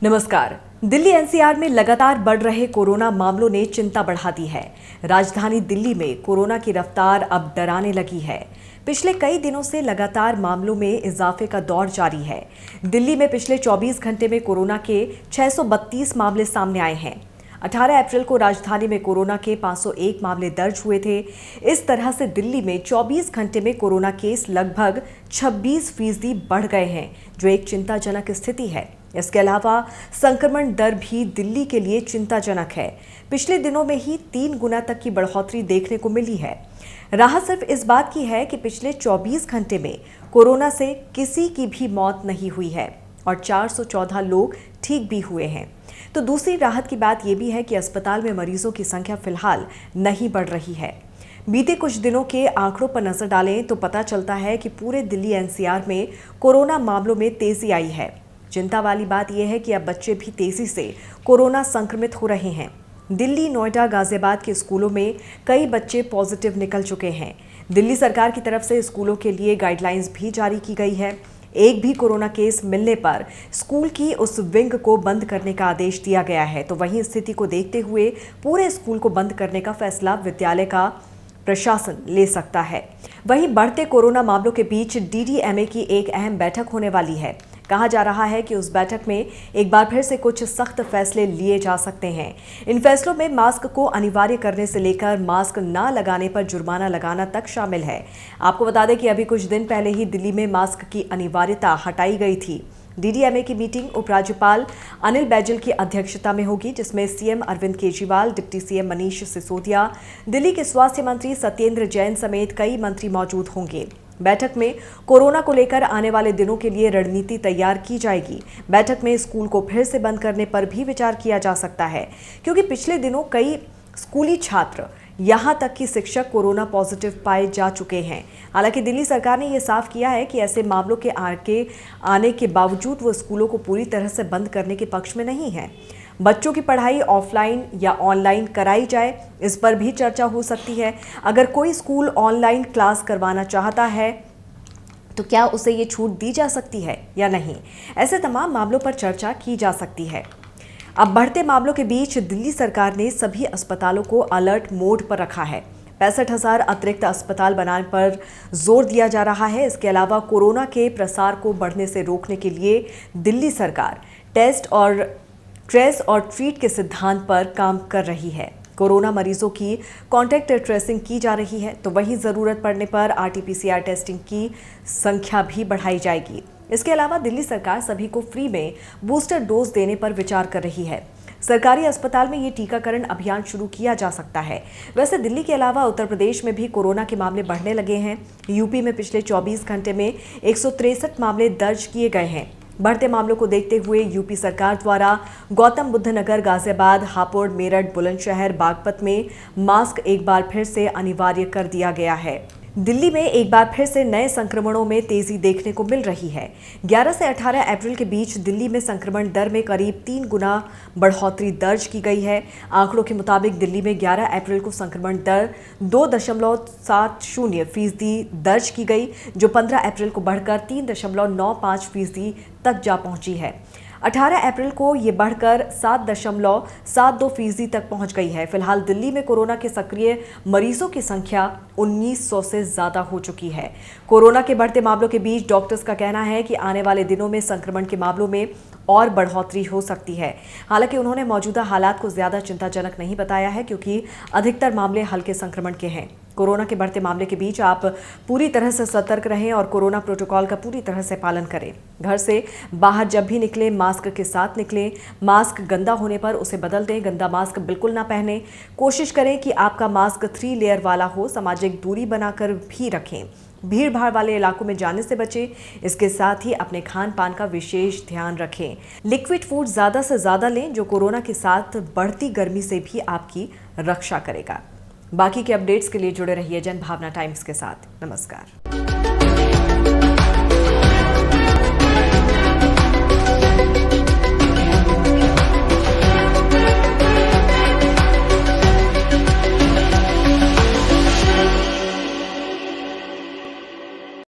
नमस्कार। दिल्ली एनसीआर में लगातार बढ़ रहे कोरोना मामलों ने चिंता बढ़ा दी है। राजधानी दिल्ली में कोरोना की रफ्तार अब डराने लगी है। पिछले कई दिनों से लगातार मामलों में इजाफे का दौर जारी है। दिल्ली में पिछले 24 घंटे में कोरोना के 632 मामले सामने आए हैं। 18 अप्रैल को राजधानी में कोरोना के 501 मामले दर्ज हुए थे। इस तरह से दिल्ली में 24 घंटे में कोरोना केस लगभग 26% बढ़ गए हैं, जो एक चिंताजनक स्थिति है। इसके अलावा संक्रमण दर भी दिल्ली के लिए चिंताजनक है। पिछले दिनों में ही 3 गुना तक की बढ़ोतरी देखने को मिली है। राहत सिर्फ इस बात की है कि पिछले 24 घंटे में कोरोना से किसी की भी मौत नहीं हुई है और 414 लोग ठीक भी हुए हैं। तो दूसरी राहत की बात यह भी है कि अस्पताल में मरीजों की संख्या फिलहाल नहीं बढ़ रही है। बीते कुछ दिनों के आंकड़ों पर नजर डालें तो पता चलता है कि पूरे दिल्ली एनसीआर में कोरोना मामलों में तेजी आई है। चिंता वाली बात यह है कि अब बच्चे भी तेजी से कोरोना संक्रमित हो रहे हैं। दिल्ली, नोएडा, गाजियाबाद के स्कूलों में कई बच्चे पॉजिटिव निकल चुके हैं। दिल्ली सरकार की तरफ से स्कूलों के लिए गाइडलाइंस भी जारी की गई है। एक भी कोरोना केस मिलने पर स्कूल की उस विंग को बंद करने का आदेश दिया गया है। तो वहीं स्थिति को देखते हुए पूरे स्कूल को बंद करने का फैसला विद्यालय का प्रशासन ले सकता है। वहीं बढ़ते कोरोना मामलों के बीच डीडीएमए की एक अहम बैठक होने वाली है। कहा जा रहा है कि उस बैठक में एक बार फिर से कुछ सख्त फैसले लिए जा सकते हैं। इन फैसलों में मास्क को अनिवार्य करने से लेकर मास्क न लगाने पर जुर्माना लगाना तक शामिल है। आपको बता दें कि अभी कुछ दिन पहले ही दिल्ली में मास्क की अनिवार्यता हटाई गई थी। डीडीएमए की मीटिंग उपराज्यपाल अनिल बैजल की अध्यक्षता में होगी, जिसमें CM Arvind Kejriwal, deputy CM Manish Sisodia, Delhi के स्वास्थ्य मंत्री सत्येंद्र जैन समेत कई मंत्री मौजूद होंगे। बैठक में कोरोना को लेकर आने वाले दिनों के लिए रणनीति तैयार की जाएगी। बैठक में स्कूल को फिर से बंद करने पर भी विचार किया जा सकता है, क्योंकि पिछले दिनों कई स्कूली छात्र यहां तक कि शिक्षक कोरोना पॉजिटिव पाए जा चुके हैं। हालांकि दिल्ली सरकार ने यह साफ किया है कि ऐसे मामलों के आने के बावजूद वो स्कूलों को पूरी तरह से बंद करने के पक्ष में नहीं है। बच्चों की पढ़ाई ऑफलाइन या ऑनलाइन कराई जाए, इस पर भी चर्चा हो सकती है। अगर कोई स्कूल ऑनलाइन क्लास करवाना चाहता है तो क्या उसे ये छूट दी जा सकती है या नहीं, ऐसे तमाम मामलों पर चर्चा की जा सकती है। अब बढ़ते मामलों के बीच दिल्ली सरकार ने सभी अस्पतालों को अलर्ट मोड पर रखा है। 65,000 अतिरिक्त अस्पताल बनाने पर जोर दिया जा रहा है। इसके अलावा कोरोना के प्रसार को बढ़ने से रोकने के लिए दिल्ली सरकार ट्रेस और ट्रीट के सिद्धांत पर काम कर रही है। कोरोना मरीजों की कॉन्टैक्ट ट्रेसिंग की जा रही है, तो वहीं जरूरत पड़ने पर आरटीपीसीआर टेस्टिंग की संख्या भी बढ़ाई जाएगी। इसके अलावा दिल्ली सरकार सभी को फ्री में बूस्टर डोज देने पर विचार कर रही है। सरकारी अस्पताल में ये टीकाकरण अभियान शुरू किया जा सकता है। वैसे दिल्ली के अलावा उत्तर प्रदेश में भी कोरोना के मामले बढ़ने लगे हैं। यूपी में पिछले 24 घंटे में 163 मामले दर्ज किए गए हैं। बढ़ते मामलों को देखते हुए यूपी सरकार द्वारा गौतम बुद्ध नगर, गाजियाबाद, हापुड़, मेरठ, बुलंदशहर, बागपत में मास्क एक बार फिर से अनिवार्य कर दिया गया है। दिल्ली में एक बार फिर से नए संक्रमणों में तेजी देखने को मिल रही है। 11 से 18 अप्रैल के बीच दिल्ली में संक्रमण दर में करीब 3 गुना बढ़ोतरी दर्ज की गई है। आंकड़ों के मुताबिक दिल्ली में 11 अप्रैल को संक्रमण दर 2.70% दर्ज की गई, जो 15 अप्रैल को बढ़कर 3.95% तक जा पहुंची है। 18 अप्रैल को ये बढ़कर 7.72% तक पहुंच गई है। फिलहाल दिल्ली में कोरोना के सक्रिय मरीजों की संख्या 1900 से ज्यादा हो चुकी है। कोरोना के बढ़ते मामलों के बीच डॉक्टर्स का कहना है कि आने वाले दिनों में संक्रमण के मामलों में और बढ़ोतरी हो सकती है। हालांकि उन्होंने मौजूदा हालात को ज्यादा चिंताजनक नहीं बताया है, क्योंकि अधिकतर मामले हल्के संक्रमण के हैं। कोरोना के बढ़ते मामले के बीच आप पूरी तरह से सतर्क रहें और कोरोना प्रोटोकॉल का पूरी तरह से पालन करें। घर से बाहर जब भी निकलें, मास्क के साथ निकलें। मास्क गंदा होने पर उसे बदल दें। गंदा मास्क बिल्कुल ना पहनें। कोशिश करें कि आपका मास्क 3 लेयर वाला हो। सामाजिक दूरी बनाकर भी रखें। भीड़ भाड़ वाले इलाकों में जाने से बचें। इसके साथ ही अपने खान पान का विशेष ध्यान रखें। लिक्विड फूड ज़्यादा से ज़्यादा लें, जो कोरोना के साथ बढ़ती गर्मी से भी आपकी रक्षा करेगा। बाकी के अपडेट्स के लिए जुड़े रहिए जनभावना टाइम्स के साथ। नमस्कार।